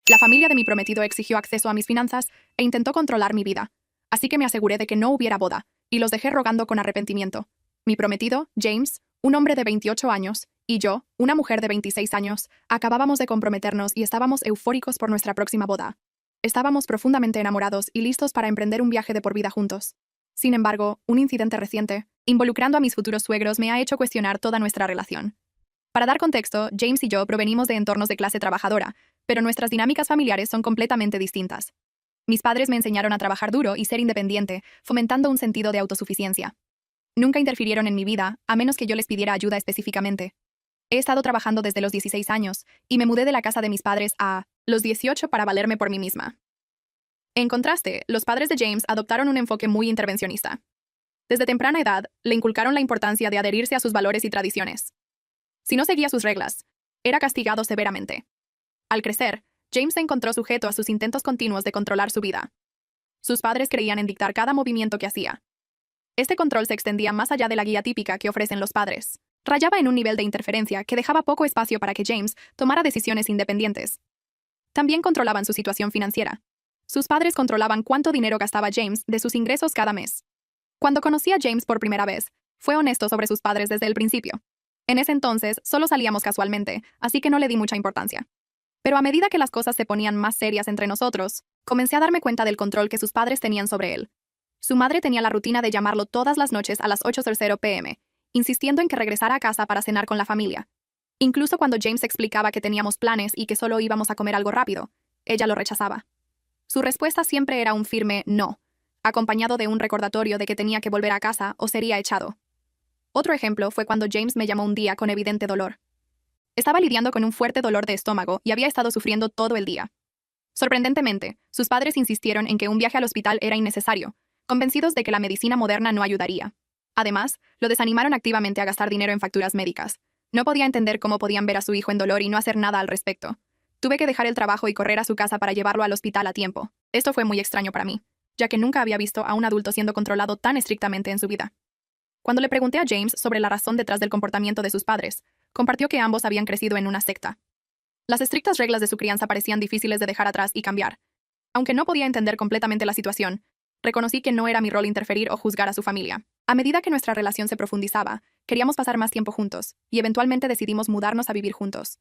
La familia de mi prometido exigió acceso a mis finanzas e intentó controlar mi vida, así que me aseguré de que no hubiera boda, y los dejé rogando con arrepentimiento. Mi prometido, James, un hombre de 28 años, y yo, una mujer de 26 años, acabábamos de comprometernos y estábamos eufóricos por nuestra próxima boda. Estábamos profundamente enamorados y listos para emprender un viaje de por vida juntos. Sin embargo, un incidente reciente, involucrando a mis futuros suegros, me ha hecho cuestionar toda nuestra relación. Para dar contexto, James y yo provenimos de entornos de clase trabajadora, pero nuestras dinámicas familiares son completamente distintas. Mis padres me enseñaron a trabajar duro y ser independiente, fomentando un sentido de autosuficiencia. Nunca interfirieron en mi vida, a menos que yo les pidiera ayuda específicamente. He estado trabajando desde los 16 años, y me mudé de la casa de mis padres a los 18 para valerme por mí misma. En contraste, los padres de James adoptaron un enfoque muy intervencionista. Desde temprana edad, le inculcaron la importancia de adherirse a sus valores y tradiciones. Si no seguía sus reglas, era castigado severamente. Al crecer, James se encontró sujeto a sus intentos continuos de controlar su vida. Sus padres creían en dictar cada movimiento que hacía. Este control se extendía más allá de la guía típica que ofrecen los padres. Rayaba en un nivel de interferencia que dejaba poco espacio para que James tomara decisiones independientes. También controlaban su situación financiera. Sus padres controlaban cuánto dinero gastaba James de sus ingresos cada mes. Cuando conocí a James por primera vez, fue honesto sobre sus padres desde el principio. En ese entonces, solo salíamos casualmente, así que no le di mucha importancia. Pero a medida que las cosas se ponían más serias entre nosotros, comencé a darme cuenta del control que sus padres tenían sobre él. Su madre tenía la rutina de llamarlo todas las noches a las 8:00 p.m., insistiendo en que regresara a casa para cenar con la familia. Incluso cuando James explicaba que teníamos planes y que solo íbamos a comer algo rápido, ella lo rechazaba. Su respuesta siempre era un firme no, acompañado de un recordatorio de que tenía que volver a casa o sería echado. Otro ejemplo fue cuando James me llamó un día con evidente dolor. Estaba lidiando con un fuerte dolor de estómago y había estado sufriendo todo el día. Sorprendentemente, sus padres insistieron en que un viaje al hospital era innecesario, convencidos de que la medicina moderna no ayudaría. Además, lo desanimaron activamente a gastar dinero en facturas médicas. No podía entender cómo podían ver a su hijo en dolor y no hacer nada al respecto. Tuve que dejar el trabajo y correr a su casa para llevarlo al hospital a tiempo. Esto fue muy extraño para mí, ya que nunca había visto a un adulto siendo controlado tan estrictamente en su vida. Cuando le pregunté a James sobre la razón detrás del comportamiento de sus padres, compartió que ambos habían crecido en una secta. Las estrictas reglas de su crianza parecían difíciles de dejar atrás y cambiar. Aunque no podía entender completamente la situación, reconocí que no era mi rol interferir o juzgar a su familia. A medida que nuestra relación se profundizaba, queríamos pasar más tiempo juntos, y eventualmente decidimos mudarnos a vivir juntos.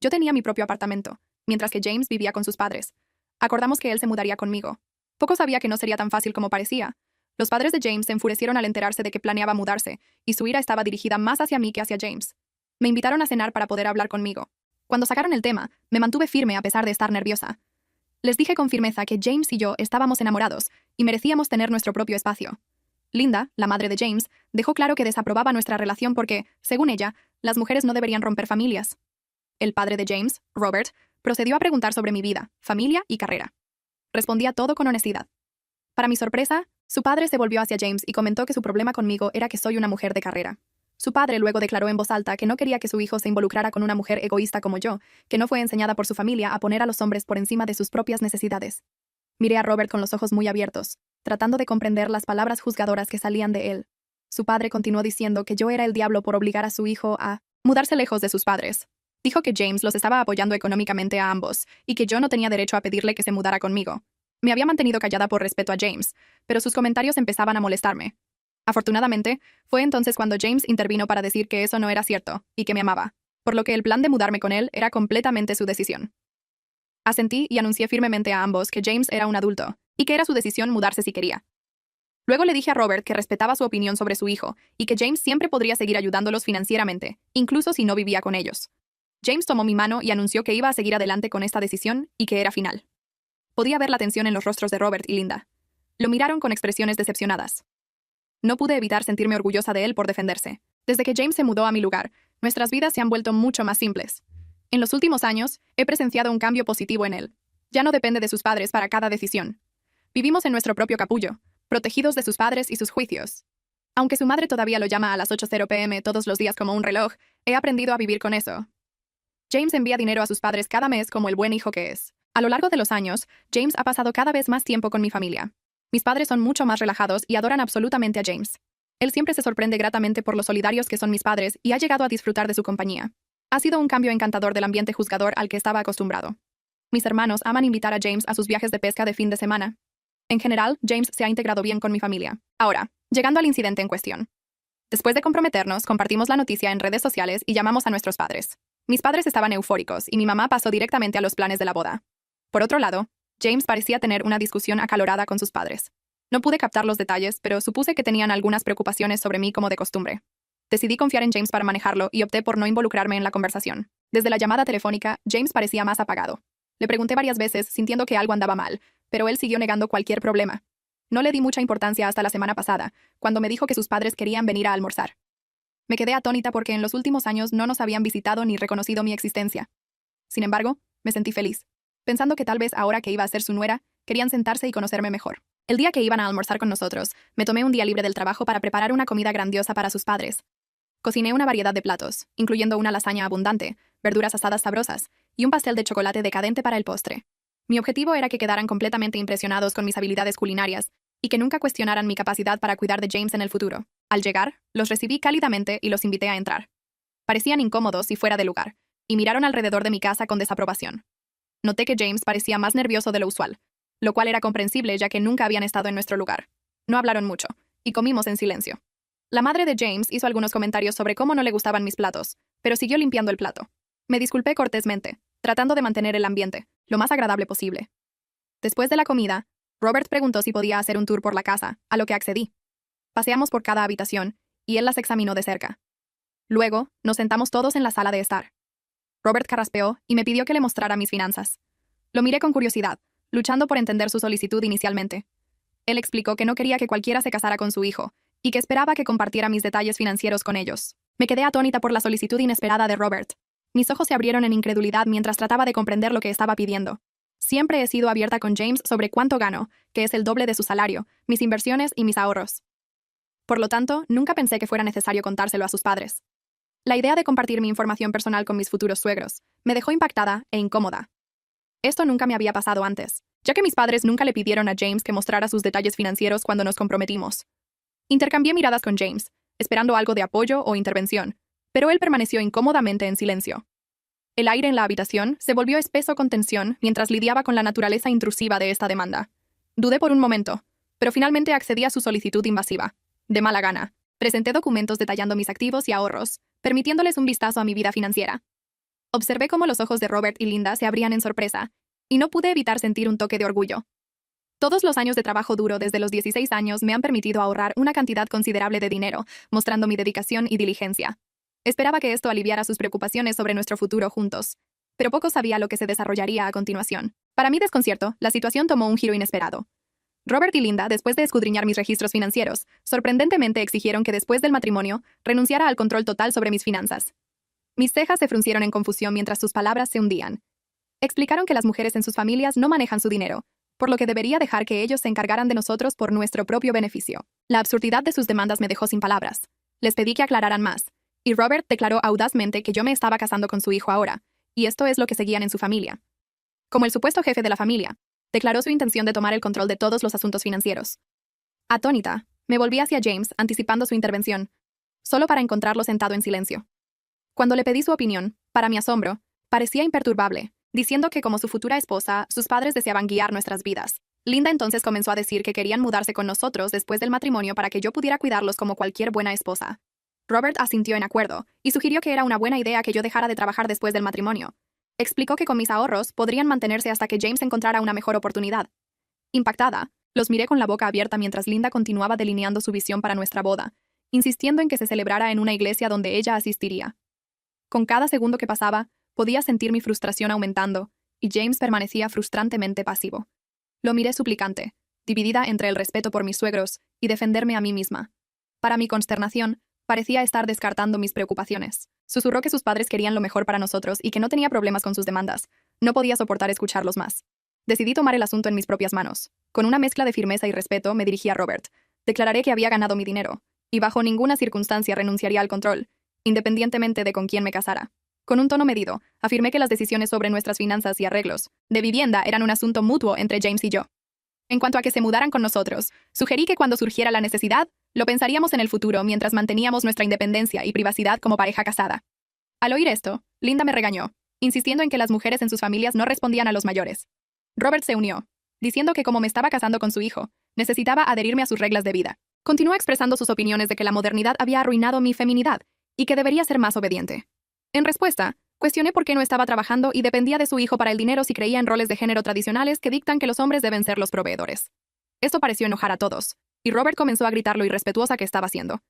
Yo tenía mi propio apartamento, mientras que James vivía con sus padres. Acordamos que él se mudaría conmigo. Poco sabía que no sería tan fácil como parecía. Los padres de James se enfurecieron al enterarse de que planeaba mudarse, y su ira estaba dirigida más hacia mí que hacia James. Me invitaron a cenar para poder hablar conmigo. Cuando sacaron el tema, me mantuve firme a pesar de estar nerviosa. Les dije con firmeza que James y yo estábamos enamorados y merecíamos tener nuestro propio espacio. Linda, la madre de James, dejó claro que desaprobaba nuestra relación porque, según ella, las mujeres no deberían romper familias. El padre de James, Robert, procedió a preguntar sobre mi vida, familia y carrera. Respondía todo con honestidad. Para mi sorpresa, su padre se volvió hacia James y comentó que su problema conmigo era que soy una mujer de carrera. Su padre luego declaró en voz alta que no quería que su hijo se involucrara con una mujer egoísta como yo, que no fue enseñada por su familia a poner a los hombres por encima de sus propias necesidades. Miré a Robert con los ojos muy abiertos, tratando de comprender las palabras juzgadoras que salían de él. Su padre continuó diciendo que yo era el diablo por obligar a su hijo a mudarse lejos de sus padres. Dijo que James los estaba apoyando económicamente a ambos y que yo no tenía derecho a pedirle que se mudara conmigo. Me había mantenido callada por respeto a James, pero sus comentarios empezaban a molestarme. Afortunadamente, fue entonces cuando James intervino para decir que eso no era cierto y que me amaba, por lo que el plan de mudarme con él era completamente su decisión. Asentí y anuncié firmemente a ambos que James era un adulto y que era su decisión mudarse si quería. Luego le dije a Robert que respetaba su opinión sobre su hijo y que James siempre podría seguir ayudándolos financieramente, incluso si no vivía con ellos. James tomó mi mano y anunció que iba a seguir adelante con esta decisión y que era final. Podía ver la tensión en los rostros de Robert y Linda. Lo miraron con expresiones decepcionadas. No pude evitar sentirme orgullosa de él por defenderse. Desde que James se mudó a mi lugar, nuestras vidas se han vuelto mucho más simples. En los últimos años, he presenciado un cambio positivo en él. Ya no depende de sus padres para cada decisión. Vivimos en nuestro propio capullo, protegidos de sus padres y sus juicios. Aunque su madre todavía lo llama a las 8:00 p.m. todos los días como un reloj, he aprendido a vivir con eso. James envía dinero a sus padres cada mes como el buen hijo que es. A lo largo de los años, James ha pasado cada vez más tiempo con mi familia. Mis padres son mucho más relajados y adoran absolutamente a James. Él siempre se sorprende gratamente por lo solidarios que son mis padres y ha llegado a disfrutar de su compañía. Ha sido un cambio encantador del ambiente juzgador al que estaba acostumbrado. Mis hermanos aman invitar a James a sus viajes de pesca de fin de semana. En general, James se ha integrado bien con mi familia. Ahora, llegando al incidente en cuestión. Después de comprometernos, compartimos la noticia en redes sociales y llamamos a nuestros padres. Mis padres estaban eufóricos y mi mamá pasó directamente a los planes de la boda. Por otro lado, James parecía tener una discusión acalorada con sus padres. No pude captar los detalles, pero supuse que tenían algunas preocupaciones sobre mí como de costumbre. Decidí confiar en James para manejarlo y opté por no involucrarme en la conversación. Desde la llamada telefónica, James parecía más apagado. Le pregunté varias veces, sintiendo que algo andaba mal, pero él siguió negando cualquier problema. No le di mucha importancia hasta la semana pasada, cuando me dijo que sus padres querían venir a almorzar. Me quedé atónita porque en los últimos años no nos habían visitado ni reconocido mi existencia. Sin embargo, me sentí feliz, pensando que tal vez ahora que iba a ser su nuera, querían sentarse y conocerme mejor. El día que iban a almorzar con nosotros, me tomé un día libre del trabajo para preparar una comida grandiosa para sus padres. Cociné una variedad de platos, incluyendo una lasaña abundante, verduras asadas sabrosas y un pastel de chocolate decadente para el postre. Mi objetivo era que quedaran completamente impresionados con mis habilidades culinarias y que nunca cuestionaran mi capacidad para cuidar de James en el futuro. Al llegar, los recibí cálidamente y los invité a entrar. Parecían incómodos y fuera de lugar, y miraron alrededor de mi casa con desaprobación. Noté que James parecía más nervioso de lo usual, lo cual era comprensible ya que nunca habían estado en nuestro lugar. No hablaron mucho, y comimos en silencio. La madre de James hizo algunos comentarios sobre cómo no le gustaban mis platos, pero siguió limpiando el plato. Me disculpé cortésmente, tratando de mantener el ambiente lo más agradable posible. Después de la comida, Robert preguntó si podía hacer un tour por la casa, a lo que accedí. Paseamos por cada habitación, y él las examinó de cerca. Luego, nos sentamos todos en la sala de estar. Robert carraspeó y me pidió que le mostrara mis finanzas. Lo miré con curiosidad, luchando por entender su solicitud inicialmente. Él explicó que no quería que cualquiera se casara con su hijo, y que esperaba que compartiera mis detalles financieros con ellos. Me quedé atónita por la solicitud inesperada de Robert. Mis ojos se abrieron en incredulidad mientras trataba de comprender lo que estaba pidiendo. Siempre he sido abierta con James sobre cuánto gano, que es el doble de su salario, mis inversiones y mis ahorros. Por lo tanto, nunca pensé que fuera necesario contárselo a sus padres. La idea de compartir mi información personal con mis futuros suegros me dejó impactada e incómoda. Esto nunca me había pasado antes, ya que mis padres nunca le pidieron a James que mostrara sus detalles financieros cuando nos comprometimos. Intercambié miradas con James, esperando algo de apoyo o intervención, pero él permaneció incómodamente en silencio. El aire en la habitación se volvió espeso con tensión mientras lidiaba con la naturaleza intrusiva de esta demanda. Dudé por un momento, pero finalmente accedí a su solicitud invasiva. De mala gana, presenté documentos detallando mis activos y ahorros, permitiéndoles un vistazo a mi vida financiera. Observé cómo los ojos de Robert y Linda se abrían en sorpresa, y no pude evitar sentir un toque de orgullo. Todos los años de trabajo duro desde los 16 años me han permitido ahorrar una cantidad considerable de dinero, mostrando mi dedicación y diligencia. Esperaba que esto aliviara sus preocupaciones sobre nuestro futuro juntos, pero poco sabía lo que se desarrollaría a continuación. Para mi desconcierto, la situación tomó un giro inesperado. Robert y Linda, después de escudriñar mis registros financieros, sorprendentemente exigieron que después del matrimonio renunciara al control total sobre mis finanzas. Mis cejas se fruncieron en confusión mientras sus palabras se hundían. Explicaron que las mujeres en sus familias no manejan su dinero, por lo que debería dejar que ellos se encargaran de nosotros por nuestro propio beneficio. La absurdidad de sus demandas me dejó sin palabras. Les pedí que aclararan más, y Robert declaró audazmente que yo me estaba casando con su hijo ahora, y esto es lo que seguían en su familia. Como el supuesto jefe de la familia, declaró su intención de tomar el control de todos los asuntos financieros. Atónita, me volví hacia James, anticipando su intervención, solo para encontrarlo sentado en silencio. Cuando le pedí su opinión, para mi asombro, parecía imperturbable, diciendo que como su futura esposa, sus padres deseaban guiar nuestras vidas. Linda entonces comenzó a decir que querían mudarse con nosotros después del matrimonio para que yo pudiera cuidarlos como cualquier buena esposa. Robert asintió en acuerdo y sugirió que era una buena idea que yo dejara de trabajar después del matrimonio. Explicó que con mis ahorros podrían mantenerse hasta que James encontrara una mejor oportunidad. Impactada, los miré con la boca abierta mientras Linda continuaba delineando su visión para nuestra boda, insistiendo en que se celebrara en una iglesia donde ella asistiría. Con cada segundo que pasaba, podía sentir mi frustración aumentando, y James permanecía frustrantemente pasivo. Lo miré suplicante, dividida entre el respeto por mis suegros y defenderme a mí misma. Para mi consternación, parecía estar descartando mis preocupaciones. Susurró que sus padres querían lo mejor para nosotros y que no tenía problemas con sus demandas. No podía soportar escucharlos más. Decidí tomar el asunto en mis propias manos. Con una mezcla de firmeza y respeto, me dirigí a Robert. Declararé que había ganado mi dinero, y bajo ninguna circunstancia renunciaría al control, independientemente de con quién me casara. Con un tono medido, afirmé que las decisiones sobre nuestras finanzas y arreglos de vivienda eran un asunto mutuo entre James y yo. En cuanto a que se mudaran con nosotros, sugerí que cuando surgiera la necesidad, lo pensaríamos en el futuro mientras manteníamos nuestra independencia y privacidad como pareja casada. Al oír esto, Linda me regañó, insistiendo en que las mujeres en sus familias no respondían a los mayores. Robert se unió, diciendo que como me estaba casando con su hijo, necesitaba adherirme a sus reglas de vida. Continuó expresando sus opiniones de que la modernidad había arruinado mi feminidad y que debería ser más obediente. En respuesta, cuestioné por qué no estaba trabajando y dependía de su hijo para el dinero si creía en roles de género tradicionales que dictan que los hombres deben ser los proveedores. Esto pareció enojar a todos, y Robert comenzó a gritar lo irrespetuosa que estaba haciendo.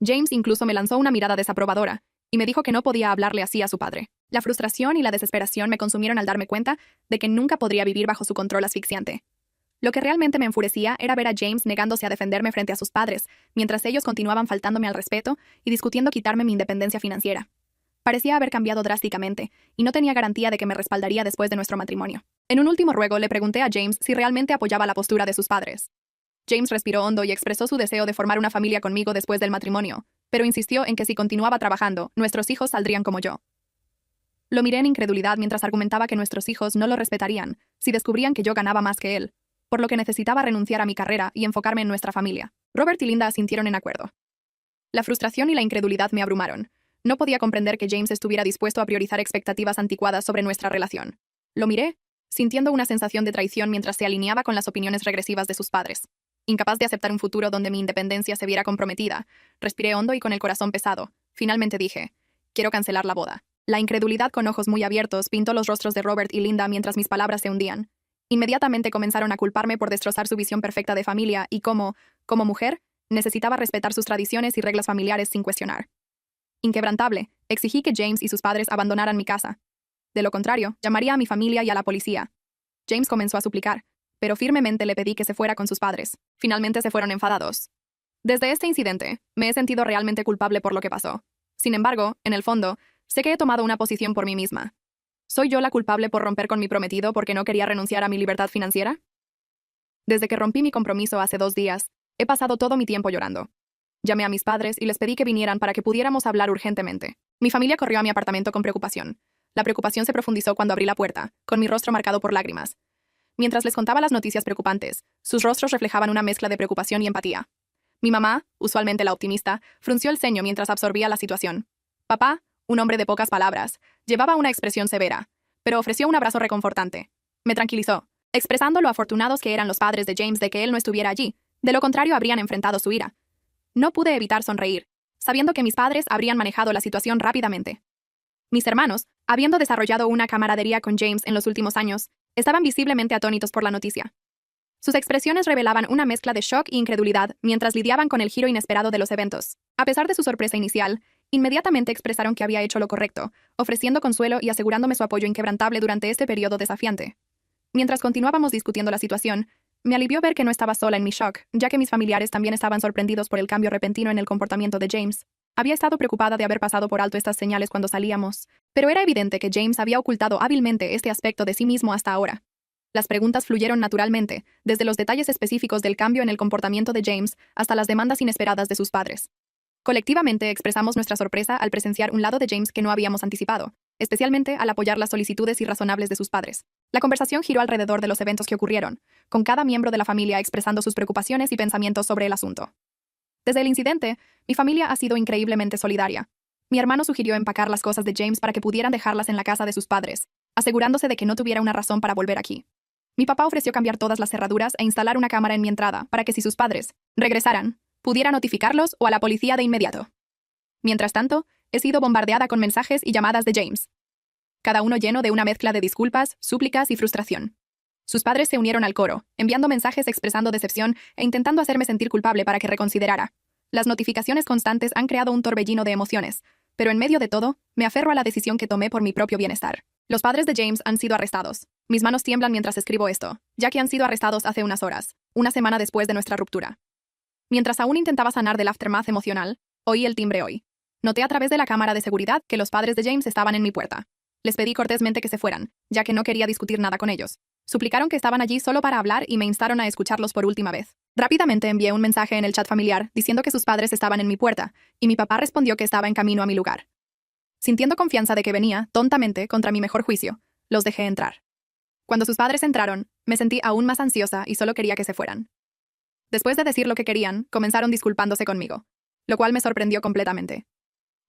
James incluso me lanzó una mirada desaprobadora y me dijo que no podía hablarle así a su padre. La frustración y la desesperación me consumieron al darme cuenta de que nunca podría vivir bajo su control asfixiante. Lo que realmente me enfurecía era ver a James negándose a defenderme frente a sus padres, mientras ellos continuaban faltándome al respeto y discutiendo quitarme mi independencia financiera. Parecía haber cambiado drásticamente, y no tenía garantía de que me respaldaría después de nuestro matrimonio. En un último ruego le pregunté a James si realmente apoyaba la postura de sus padres. James respiró hondo y expresó su deseo de formar una familia conmigo después del matrimonio, pero insistió en que si continuaba trabajando, nuestros hijos saldrían como yo. Lo miré en incredulidad mientras argumentaba que nuestros hijos no lo respetarían si descubrían que yo ganaba más que él, por lo que necesitaba renunciar a mi carrera y enfocarme en nuestra familia. Robert y Linda asintieron en acuerdo. La frustración y la incredulidad me abrumaron. No podía comprender que James estuviera dispuesto a priorizar expectativas anticuadas sobre nuestra relación. Lo miré, sintiendo una sensación de traición mientras se alineaba con las opiniones regresivas de sus padres. Incapaz de aceptar un futuro donde mi independencia se viera comprometida, respiré hondo y con el corazón pesado. Finalmente dije, quiero cancelar la boda. La incredulidad con ojos muy abiertos pintó los rostros de Robert y Linda mientras mis palabras se hundían. Inmediatamente comenzaron a culparme por destrozar su visión perfecta de familia y como mujer, necesitaba respetar sus tradiciones y reglas familiares sin cuestionar. Inquebrantable, exigí que James y sus padres abandonaran mi casa. De lo contrario, llamaría a mi familia y a la policía. James comenzó a suplicar, pero firmemente le pedí que se fuera con sus padres. Finalmente se fueron enfadados. Desde este incidente, me he sentido realmente culpable por lo que pasó. Sin embargo, en el fondo, sé que he tomado una posición por mí misma. ¿Soy yo la culpable por romper con mi prometido porque no quería renunciar a mi libertad financiera? Desde que rompí mi compromiso hace 2 días, he pasado todo mi tiempo llorando. Llamé a mis padres y les pedí que vinieran para que pudiéramos hablar urgentemente. Mi familia corrió a mi apartamento con preocupación. La preocupación se profundizó cuando abrí la puerta, con mi rostro marcado por lágrimas. Mientras les contaba las noticias preocupantes, sus rostros reflejaban una mezcla de preocupación y empatía. Mi mamá, usualmente la optimista, frunció el ceño mientras absorbía la situación. Papá, un hombre de pocas palabras, llevaba una expresión severa, pero ofreció un abrazo reconfortante. Me tranquilizó, expresando lo afortunados que eran los padres de James de que él no estuviera allí. De lo contrario, habrían enfrentado su ira. No pude evitar sonreír, sabiendo que mis padres habrían manejado la situación rápidamente. Mis hermanos, habiendo desarrollado una camaradería con James en los últimos años, estaban visiblemente atónitos por la noticia. Sus expresiones revelaban una mezcla de shock e incredulidad mientras lidiaban con el giro inesperado de los eventos. A pesar de su sorpresa inicial, inmediatamente expresaron que había hecho lo correcto, ofreciendo consuelo y asegurándome su apoyo inquebrantable durante este periodo desafiante. Mientras continuábamos discutiendo la situación, me alivió ver que no estaba sola en mi shock, ya que mis familiares también estaban sorprendidos por el cambio repentino en el comportamiento de James. Había estado preocupada de haber pasado por alto estas señales cuando salíamos, pero era evidente que James había ocultado hábilmente este aspecto de sí mismo hasta ahora. Las preguntas fluyeron naturalmente, desde los detalles específicos del cambio en el comportamiento de James hasta las demandas inesperadas de sus padres. Colectivamente expresamos nuestra sorpresa al presenciar un lado de James que no habíamos anticipado, especialmente al apoyar las solicitudes irrazonables de sus padres. La conversación giró alrededor de los eventos que ocurrieron, con cada miembro de la familia expresando sus preocupaciones y pensamientos sobre el asunto. Desde el incidente, mi familia ha sido increíblemente solidaria. Mi hermano sugirió empacar las cosas de James para que pudieran dejarlas en la casa de sus padres, asegurándose de que no tuviera una razón para volver aquí. Mi papá ofreció cambiar todas las cerraduras e instalar una cámara en mi entrada para que si sus padres regresaran, pudiera notificarlos o a la policía de inmediato. Mientras tanto, he sido bombardeada con mensajes y llamadas de James, cada uno lleno de una mezcla de disculpas, súplicas y frustración. Sus padres se unieron al coro, enviando mensajes expresando decepción e intentando hacerme sentir culpable para que reconsiderara. Las notificaciones constantes han creado un torbellino de emociones, pero en medio de todo, me aferro a la decisión que tomé por mi propio bienestar. Los padres de James han sido arrestados. Mis manos tiemblan mientras escribo esto, ya que han sido arrestados hace unas horas, una semana después de nuestra ruptura. Mientras aún intentaba sanar del aftermath emocional, oí el timbre hoy. Noté a través de la cámara de seguridad que los padres de James estaban en mi puerta. Les pedí cortésmente que se fueran, ya que no quería discutir nada con ellos. Suplicaron que estaban allí solo para hablar y me instaron a escucharlos por última vez. Rápidamente envié un mensaje en el chat familiar diciendo que sus padres estaban en mi puerta, y mi papá respondió que estaba en camino a mi lugar. Sintiendo confianza de que venía, tontamente, contra mi mejor juicio, los dejé entrar. Cuando sus padres entraron, me sentí aún más ansiosa y solo quería que se fueran. Después de decir lo que querían, comenzaron disculpándose conmigo, lo cual me sorprendió completamente.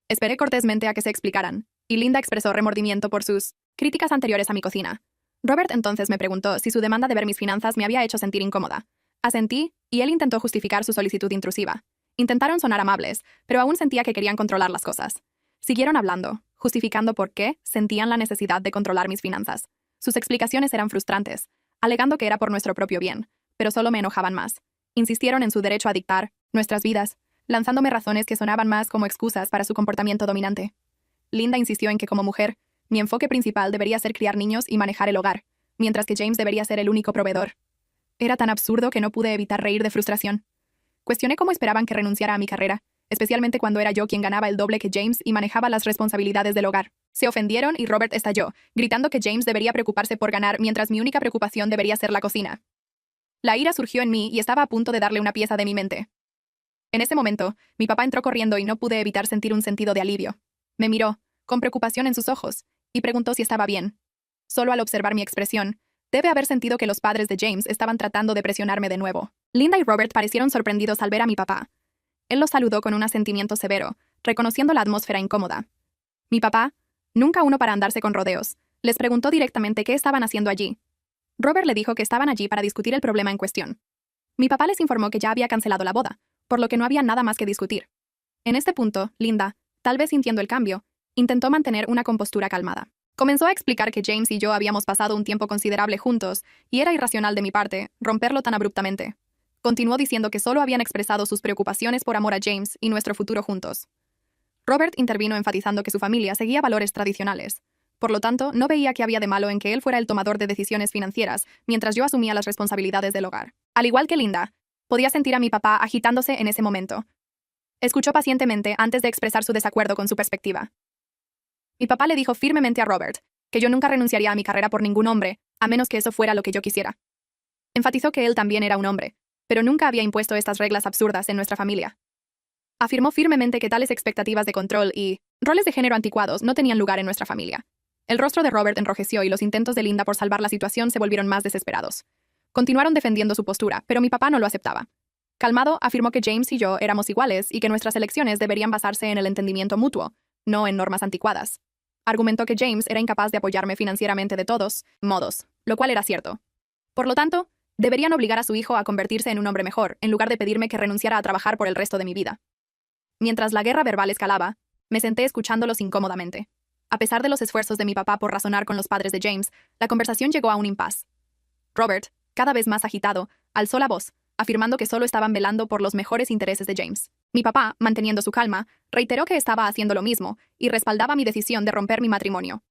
Esperé cortésmente a que se explicaran, y Linda expresó remordimiento por sus Críticas anteriores a mi cocina. Robert entonces me preguntó si su demanda de ver mis finanzas me había hecho sentir incómoda. Asentí, y él intentó justificar su solicitud intrusiva. Intentaron sonar amables, pero aún sentía que querían controlar las cosas. Siguieron hablando, justificando por qué sentían la necesidad de controlar mis finanzas. Sus explicaciones eran frustrantes, alegando que era por nuestro propio bien, pero solo me enojaban más. Insistieron en su derecho a dictar nuestras vidas, lanzándome razones que sonaban más como excusas para su comportamiento dominante. Linda insistió en que como mujer, mi enfoque principal debería ser criar niños y manejar el hogar, mientras que James debería ser el único proveedor. Era tan absurdo que no pude evitar reír de frustración. Cuestioné cómo esperaban que renunciara a mi carrera, especialmente cuando era yo quien ganaba el doble que James y manejaba las responsabilidades del hogar. Se ofendieron y Robert estalló, gritando que James debería preocuparse por ganar mientras mi única preocupación debería ser la cocina. La ira surgió en mí y estaba a punto de darle una pieza de mi mente. En ese momento, mi papá entró corriendo y no pude evitar sentir un sentido de alivio. Me miró, con preocupación en sus ojos, y preguntó si estaba bien. Solo al observar mi expresión, debe haber sentido que los padres de James estaban tratando de presionarme de nuevo. Linda y Robert parecieron sorprendidos al ver a mi papá. Él los saludó con un asentimiento severo, reconociendo la atmósfera incómoda. Mi papá, nunca uno para andarse con rodeos, les preguntó directamente qué estaban haciendo allí. Robert le dijo que estaban allí para discutir el problema en cuestión. Mi papá les informó que ya había cancelado la boda, por lo que no había nada más que discutir. En este punto, Linda, tal vez sintiendo el cambio, intentó mantener una compostura calmada. Comenzó a explicar que James y yo habíamos pasado un tiempo considerable juntos, y era irracional de mi parte romperlo tan abruptamente. Continuó diciendo que solo habían expresado sus preocupaciones por amor a James y nuestro futuro juntos. Robert intervino enfatizando que su familia seguía valores tradicionales. Por lo tanto, no veía que había de malo en que él fuera el tomador de decisiones financieras, mientras yo asumía las responsabilidades del hogar. Al igual que Linda, podía sentir a mi papá agitándose en ese momento. Escuchó pacientemente antes de expresar su desacuerdo con su perspectiva. Mi papá le dijo firmemente a Robert que yo nunca renunciaría a mi carrera por ningún hombre, a menos que eso fuera lo que yo quisiera. Enfatizó que él también era un hombre, pero nunca había impuesto estas reglas absurdas en nuestra familia. Afirmó firmemente que tales expectativas de control y roles de género anticuados no tenían lugar en nuestra familia. El rostro de Robert enrojeció y los intentos de Linda por salvar la situación se volvieron más desesperados. Continuaron defendiendo su postura, pero mi papá no lo aceptaba. Calmado, afirmó que James y yo éramos iguales y que nuestras elecciones deberían basarse en el entendimiento mutuo, no en normas anticuadas. Argumentó que James era incapaz de apoyarme financieramente de todos modos, lo cual era cierto. Por lo tanto, deberían obligar a su hijo a convertirse en un hombre mejor, en lugar de pedirme que renunciara a trabajar por el resto de mi vida. Mientras la guerra verbal escalaba, me senté escuchándolos incómodamente. A pesar de los esfuerzos de mi papá por razonar con los padres de James, la conversación llegó a un impasse. Robert, cada vez más agitado, alzó la voz, afirmando que solo estaban velando por los mejores intereses de James. Mi papá, manteniendo su calma, reiteró que estaba haciendo lo mismo y respaldaba mi decisión de romper mi matrimonio.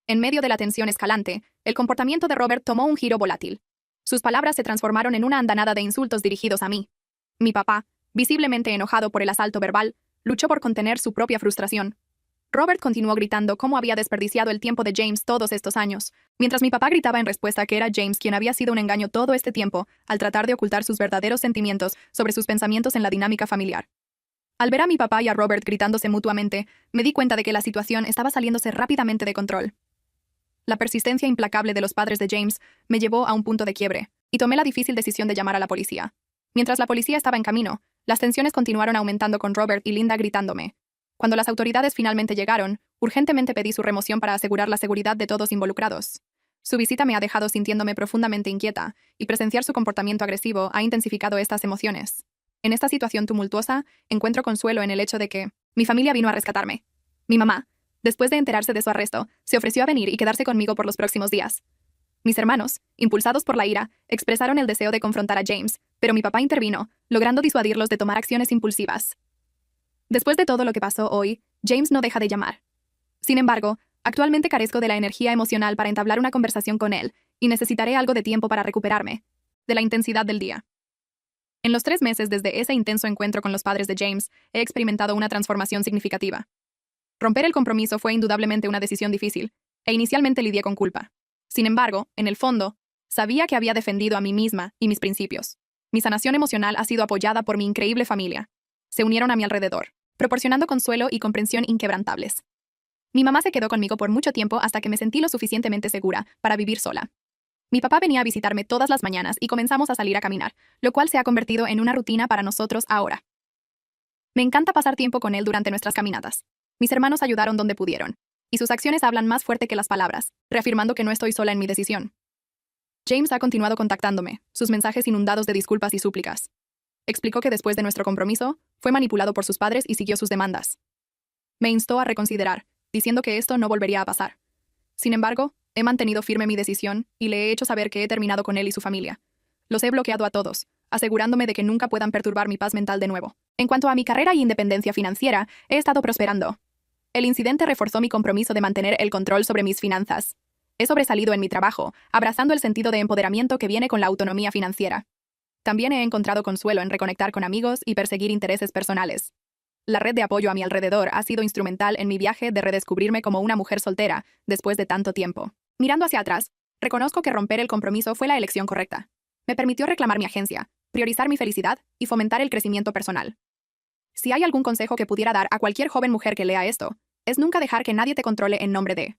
En medio de la tensión escalante, el comportamiento de Robert tomó un giro volátil. Sus palabras se transformaron en una andanada de insultos dirigidos a mí. Mi papá, visiblemente enojado por el asalto verbal, luchó por contener su propia frustración. Robert continuó gritando cómo había desperdiciado el tiempo de James todos estos años, mientras mi papá gritaba en respuesta que era James quien había sido un engaño todo este tiempo, al tratar de ocultar sus verdaderos sentimientos sobre sus pensamientos en la dinámica familiar. Al ver a mi papá y a Robert gritándose mutuamente, me di cuenta de que la situación estaba saliéndose rápidamente de control. La persistencia implacable de los padres de James me llevó a un punto de quiebre, y tomé la difícil decisión de llamar a la policía. Mientras la policía estaba en camino, las tensiones continuaron aumentando con Robert y Linda gritándome. Cuando las autoridades finalmente llegaron, urgentemente pedí su remoción para asegurar la seguridad de todos involucrados. Su visita me ha dejado sintiéndome profundamente inquieta, y presenciar su comportamiento agresivo ha intensificado estas emociones. En esta situación tumultuosa, encuentro consuelo en el hecho de que mi familia vino a rescatarme. Mi mamá, después de enterarse de su arresto, se ofreció a venir y quedarse conmigo por los próximos días. Mis hermanos, impulsados por la ira, expresaron el deseo de confrontar a James, pero mi papá intervino, logrando disuadirlos de tomar acciones impulsivas. Después de todo lo que pasó hoy, James no deja de llamar. Sin embargo, actualmente carezco de la energía emocional para entablar una conversación con él, y necesitaré algo de tiempo para recuperarme de la intensidad del día. En los 3 meses desde ese intenso encuentro con los padres de James, he experimentado una transformación significativa. Romper el compromiso fue indudablemente una decisión difícil, e inicialmente lidié con culpa. Sin embargo, en el fondo, sabía que había defendido a mí misma y mis principios. Mi sanación emocional ha sido apoyada por mi increíble familia. Se unieron a mi alrededor, proporcionando consuelo y comprensión inquebrantables. Mi mamá se quedó conmigo por mucho tiempo hasta que me sentí lo suficientemente segura para vivir sola. Mi papá venía a visitarme todas las mañanas y comenzamos a salir a caminar, lo cual se ha convertido en una rutina para nosotros ahora. Me encanta pasar tiempo con él durante nuestras caminatas. Mis hermanos ayudaron donde pudieron, y sus acciones hablan más fuerte que las palabras, reafirmando que no estoy sola en mi decisión. James ha continuado contactándome, sus mensajes inundados de disculpas y súplicas. Explicó que después de nuestro compromiso, fue manipulado por sus padres y siguió sus demandas. Me instó a reconsiderar, diciendo que esto no volvería a pasar. Sin embargo, he mantenido firme mi decisión y le he hecho saber que he terminado con él y su familia. Los he bloqueado a todos, asegurándome de que nunca puedan perturbar mi paz mental de nuevo. En cuanto a mi carrera y independencia financiera, he estado prosperando. El incidente reforzó mi compromiso de mantener el control sobre mis finanzas. He sobresalido en mi trabajo, abrazando el sentido de empoderamiento que viene con la autonomía financiera. También he encontrado consuelo en reconectar con amigos y perseguir intereses personales. La red de apoyo a mi alrededor ha sido instrumental en mi viaje de redescubrirme como una mujer soltera después de tanto tiempo. Mirando hacia atrás, reconozco que romper el compromiso fue la elección correcta. Me permitió reclamar mi agencia, priorizar mi felicidad y fomentar el crecimiento personal. Si hay algún consejo que pudiera dar a cualquier joven mujer que lea esto, es nunca dejar que nadie te controle en nombre de